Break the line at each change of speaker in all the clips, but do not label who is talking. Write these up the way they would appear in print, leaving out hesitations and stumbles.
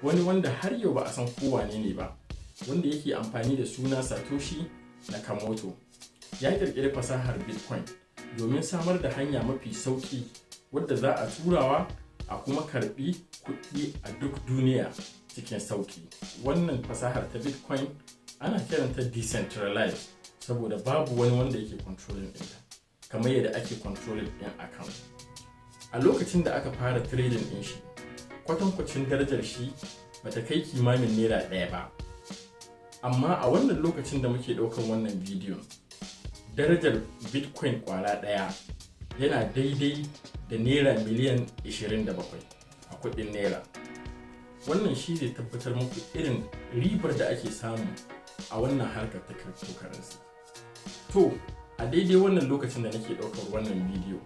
wani wanda har yau ba a san ko wane ne ba, wanda yake amfani da suna Satoshi Nakamoto. Ya ƙirƙiri fasahar Bitcoin domin samar da hanya mafi sauƙi wadda za a turawa a kuma karɓi kuɗi a duk duniya cikin sauƙi. Wannan fasahar ta Bitcoin ana kiranta decentralized saboda babu wani wanda yake controlling ɗinta kamar yadda ake controlling ɗin Akan. A lokacin da aka fara trading ɗin shi, kwatankwacin darajar shi bata kai kimanin naira 1 ba. Amma a wannan lokacin da muke ɗaukar wannan bidiyon, darajar Bitcoin kwara ɗaya yana daidai da naira miliyan 27 a kuɗin naira. Wannan shi zai tabbatar muku irin ribar da ake samu a wannan harkar ta cryptocurrency. To, a daidai wannan lokacin da nake ɗaukar wannan bidiyo,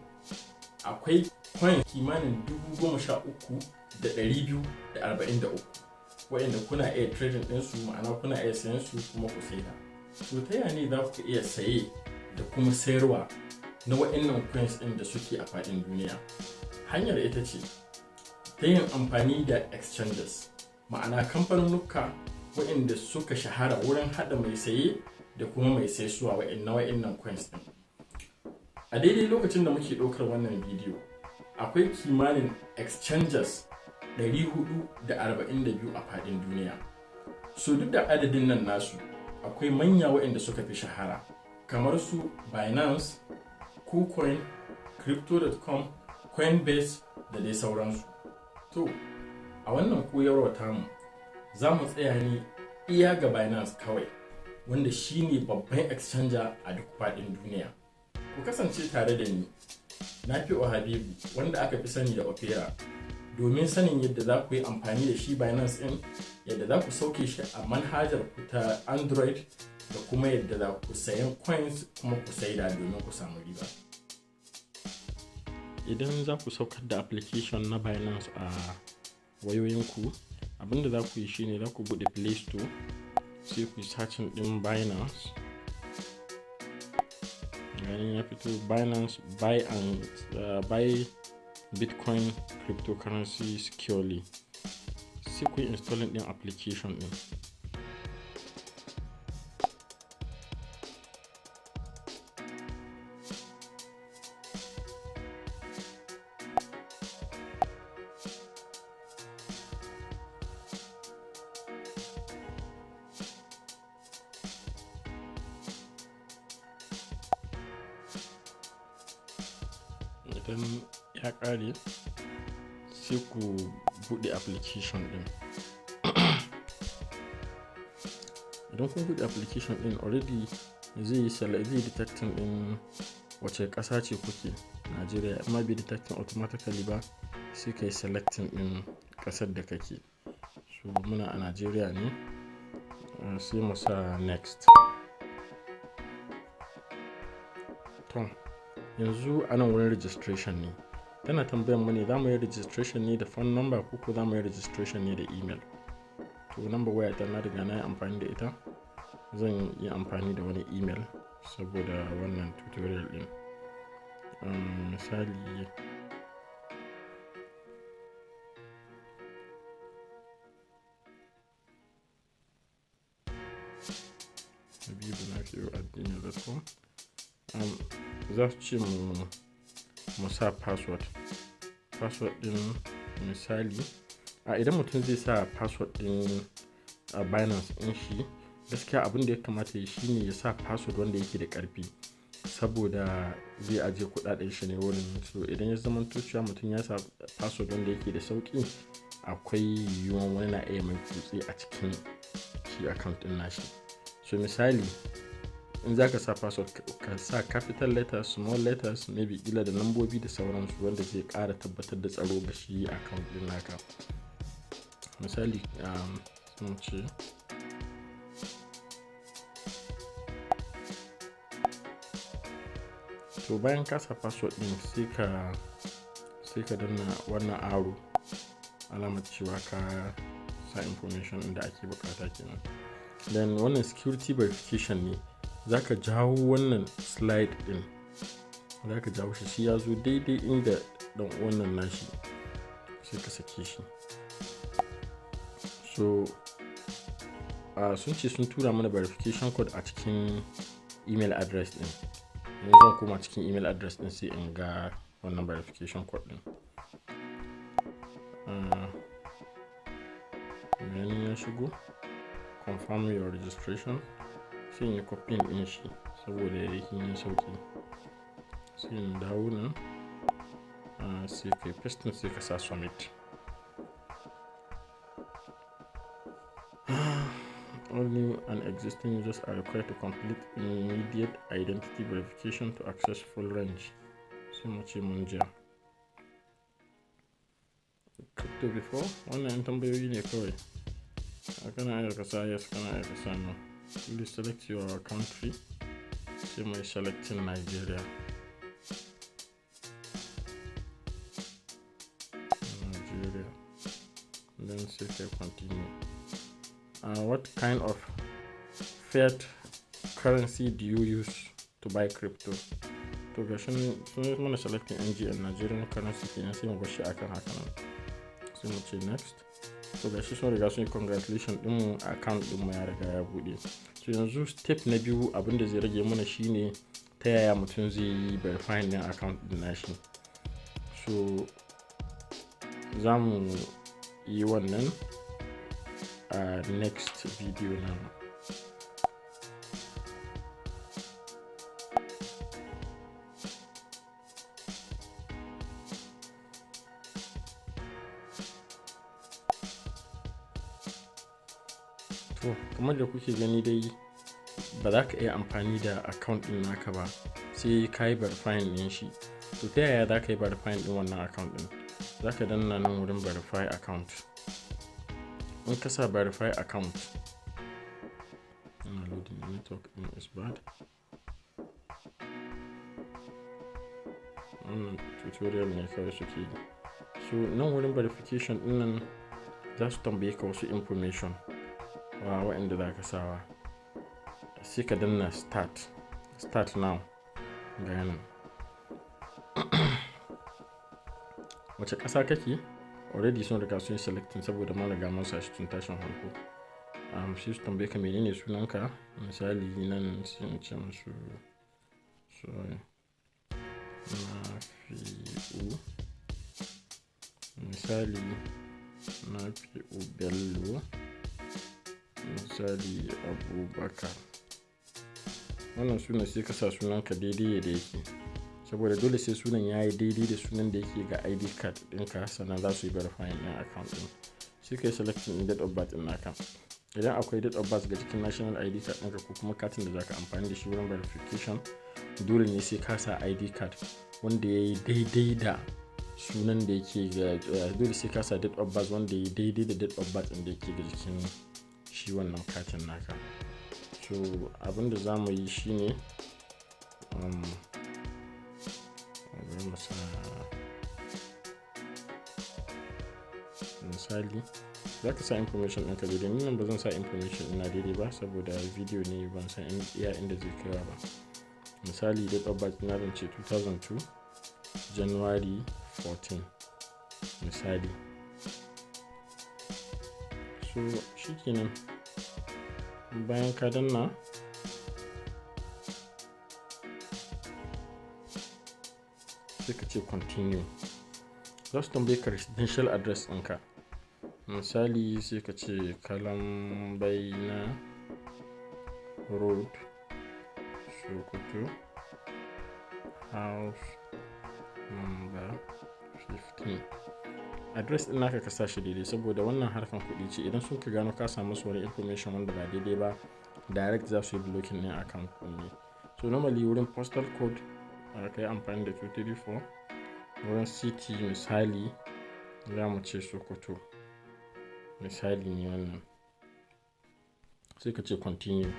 akwai coin kimanin 13,243 waɗanda kuna iya trading ɗinsu, ma'ana kuna iya sayan su kuma ku saida. To ta yaya ne za ku iya saye da kuma sayarwa na waɗannan coins ɗin da suke a faɗin duniya? Hanyar ita ce ta yin amfani da exchanges, ma'ana kamfanunnuka waɗanda suka shahara wurin haɗa mai saye da kuma mai saisuwa waɗannan coins ɗin. A daidai lokacin da muke ɗaukar wannan bidiyo, akwai kimanin exchanges 442 a faɗin duniya. So duk da adadin nan nasu, akwai manya waɗanda suka fi shahara kamar su Binance, KuCoin, Crypto.com, Coinbase da dai sauransu. To, a wannan koyarwa tamu za mu tsaya ne iya ga Binance kawai, wanda shine babban exchanger a duk faɗin duniya. Ku kasance tare da ni, Nafi'u Habibu, wanda aka fi sani da Opera, domin sanin yadda za ku yi amfani da shi Binance ɗin, yadda za ku sauke shi a manhajar ku ta Android, da kuma yadda za ku sayan coins kuma ku saida domin ku samu riba. Idan za ku saukar da application na Binance a wayoyinku, abinda za ku yi shine za ku buɗe Play Store, sai ku yi searching ɗin Binance. Ganin ya fito Binance buy Bitcoin cryptocurrency securely. Sai ku yi installing ɗin application ɗin. Idan ya ƙare, sai ku buɗe application ɗin. Idan kun buɗe application ɗin, already zai detecting ɗin wace ƙasa ce kuke. Najeriya, amma bai detecting automatically ba, sai kai selecting ɗin ƙasar da kake. So muna a Najeriya ne, sai mu sa next. To, yanzu anan wurin registration ne. Tana tambayar mu ne za mu yi registration ne da phone number ko za mu yi registration ne da email. To number waya ta na riga na yi amfani da ita, zan yi amfani da wani email saboda wannan tutorial din. Misali habibu@gmail.com. Za su ce mu sa password din, misali idan mutum zai sa password din Binance din shi, gaskiya abin da ya kamata yi shine ya sa password wanda yake da karfi, saboda zai ajiye kudaden shi ne wurin. So idan ya zama cewa mutum ya sa password wanda yake da sauki, akwai yiwuwar wani na iya mai kutse a cikin shi account din nashi. So misali, in za ka sa password ka sa capital letters, small letters, maybe kila da lambobi da sauransu, wanda zai ƙara tabbatar da tsaro ga shi account din naka. Misali sun ce to bayan ka sa password din, sai ka danna wannan arrow, alamar cewa ka sa information inda ake bukata kenan. Then wannan security verification ne, zaka jawo wannan slide din, zaka jawo shi ya zo daidai inda dan wannan nashi, sai ka sake shi. so sun ce sun tura mana verification code a cikin email address din. Yanzu zan koma cikin email address din sai in ga wannan verification code din. Bayani ya shigo, confirm your registration, sai in yi copy din shi saboda ya yi sauki. Sai in dawo nan, sai kai paste sai ka sa submit. All new and existing users are required to complete immediate identity verification to access full range. Sai mu ce mun ja. Crypto before, wannan yan tambayoyi ne kawai. Kana iya ka sa yes, kana iya ka sa no. Please select your country. Sai mu selecting Nigeria. Then say continue. What kind of fiat currency do you use to buy crypto? To ga shi sun mana selecting NGN Nigerian currency kenan, sai mu bar shi akan haka nan. Sai mu ce next. To ga shi sun riga sun yi congratulation din mu, account din mu ya riga ya bude. So yanzu step na biyu abinda zai rage mana shine ta yaya mutum zai yi verify din account din nashi. So za mu yi wannan a next video na. To kamar da kuke gani dai ba za ka iya amfani da account din naka ba sai ka yi verifying din shi. To ta yaya za ka yi verifying din wannan account din? Za ka danna nan wurin verify account. In ka sa verify account, loading network is bad. Tutorial ne kawai suke yi. So nan wurin verification din nan za su tambaye ka wasu information waɗanda za ka sawa. Sai ka danna start now. Ga yana. Wace ƙasa kake? Already sun riga sun yi selecting saboda mun riga mun sa shi tun tashin farko. Sai su tambaye ka menene sunanka. Misali nan sai in ce musu Nafi'u. Misali Nafi'u Bello. Misali Abubakar. Wannan sunan sai ka sa sunanka daidai da yake. Saboda dole sai sunan ya yi daidai da sunan da yake ga ID card ɗinka sannan za su yi verifying ɗin account ɗin. Sai ka yi selecting date of birth ɗin naka. Idan akwai date of birth ga cikin national ID card ɗinka ko kuma katin da za ka amfani da shi wurin verification, dole ne sai ka sa ID card wanda ya yi daidai da sunan da yake ga dole sai ka sa date of birth wanda ya yi daidai da date of birth ɗin da yake ga cikin shi wannan katin naka. So abinda za mu yi shine misali za ka sa information ɗinka daidai. Nan ba zan sa information ina daidai ba saboda video ne ban san iya inda zai kaiwa ba. Misali date of birth na zan ce 2002 January 14 misali. So shikenan bayan ka danna sai ka ce continue. Za su tambaye ka residential address ɗinka. Misali sai ka ce Kalambaina Road, Sokoto, house number 15. Address ɗin naka ka sa shi daidai saboda wannan harkan kuɗi ce. Idan sun ka gano ka samu wani information wanda ba daidai ba, direct za su yi blocking ɗin account ɗin ne. So normally wurin postal code ka yi amfani da 234. Wurin city misali za mu ce Sokoto. Misali ne wannan. Sai ka ce continue.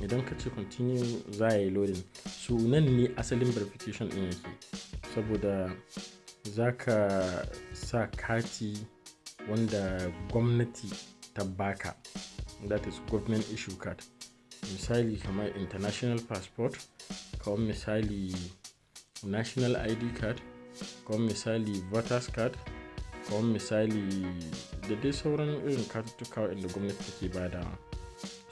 Idan ka ce continue za a yi loading. So nan ne asalin verification ɗin yake. Saboda za ka sa kati wanda gwamnati ta baka. That is government issue card. Misali kamar international passport, kamar misali national ID card, kamar misali voters card, kamar misali da dai sauran irin katuttuka inda gwamnati take bada,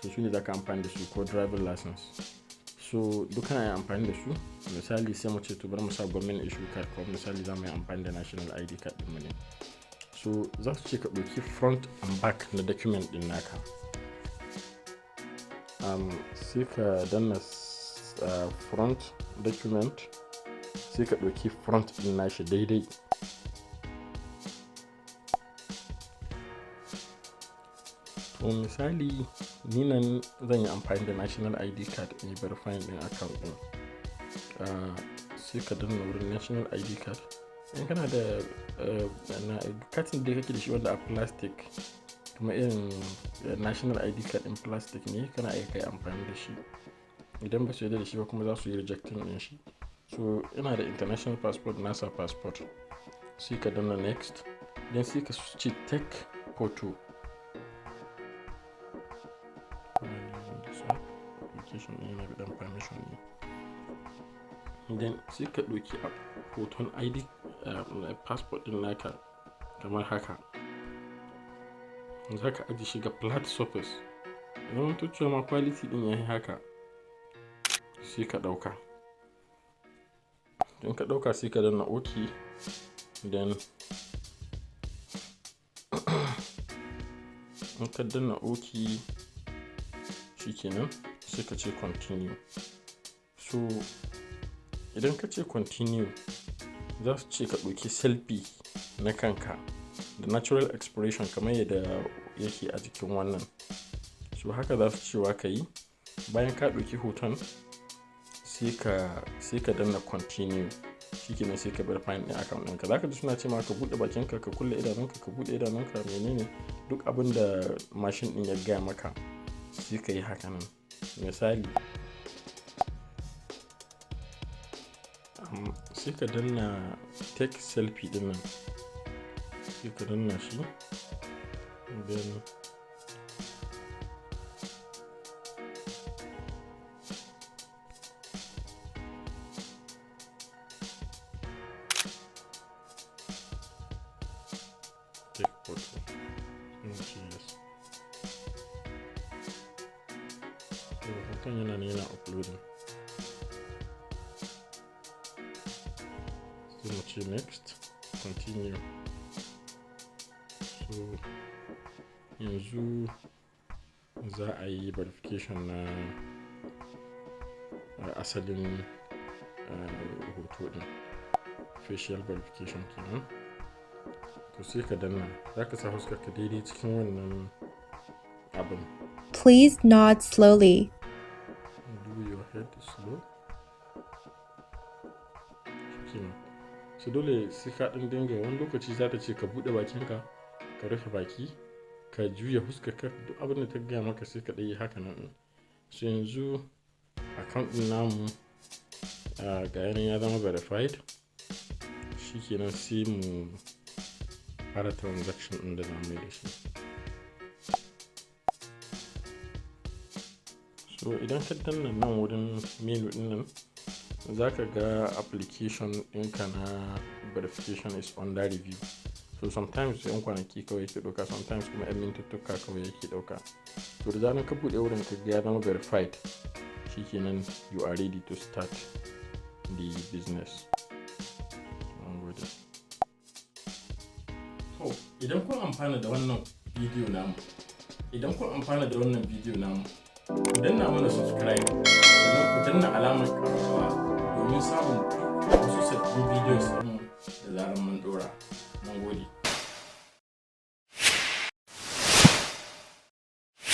so su ne za ka amfani da su, ko driver license. So duka na yi amfani da su. Misali sai mu ce to bari mu sa government issue card, ko misali za mu yi amfani da national ID card ɗin mu ne. So za su ce ka ɗauki front and back na document ɗin naka. Sai ka danna front document, sai ka ɗauki front ɗin nashi daidai. To misali ni nan zan yi amfani da national ID card in yi verifying ɗin account ɗin. Sai ka danna wurin national ID card. In kana da katin da kake da shi wanda a plastic, kuma irin national ID card in plastic ne, kana iya kai amfani da shi. Idan ba su yarda da shi ba kuma za su yi rejecting ɗin shi. So ina da international passport, nasa passport. Sai ka danna next, then sai ka ce take photo. Application ɗin yana da permission ne. Then sai ka ɗauki hoton ID passport ɗin naka kamar haka. Za ka ajiye shi ga flat surface. Idan mun cewa ma quality ɗin ya yi haka, sai ka ɗauka. In ka ɗauka sai ka danna OK. Then in ka danna OK, shikenan sai ka ce continue. So idan ka ce continue, za su ce ka ɗauki selfie na kanka da natural expression kamar yadda yake a jikin wannan. So haka za su cewa ka yi. Bayan ka ɗauki hoton, sai ka danna continue. Shikenan sai ka bar fine ɗin account ɗinka. Za ka ji suna ce ma ka buɗe bakinka, ka kulle idanunka, ka buɗe idanunka, menene duk abin da mashin ɗin ya gaya maka, sai ka yi haka nan. Misali sai ka danna take selfie ɗin nan, sai ka danna shi. Then take photo. Yes. So hoton yana uploading. Sai mu ce next, continue. So yanzu za a yi verification na asalin hoto ɗin, facial verification kenan. To sai ka danna, za ka sa fuskarka daidai cikin wannan abin.
Please nod slowly.
Do your head slow. Shikenan. So dole sai ka ɗan dinga, wani lokaci za ta ce ka buɗe bakinka, ka rufe baki, ka juya fuskarka, duk abin da ta gaya maka sai ka ɗaya haka nan. So yanzu account ɗin namu ga yanan ya zama verified. Shikenan sai mu fara transaction ɗin da zamu yi da shi. So idan ka danna nan wurin menu ɗin nan, za ka ga application ɗinka na verification is under review. So sometimes yan kwanaki kawai yake ɗauka, sometimes kuma yan mintuttuka kawai yake ɗauka. So da zaran ka buɗe wurin ka ga ya zama verified, shikenan you are ready to start the business. So idan kun amfana da wannan bidiyo namu, ku danna mana subscribe, sannan ku danna alamar ƙararrawa domin samun wasu sabbin videos ɗinmu da zarar mun ɗora. Mun gode.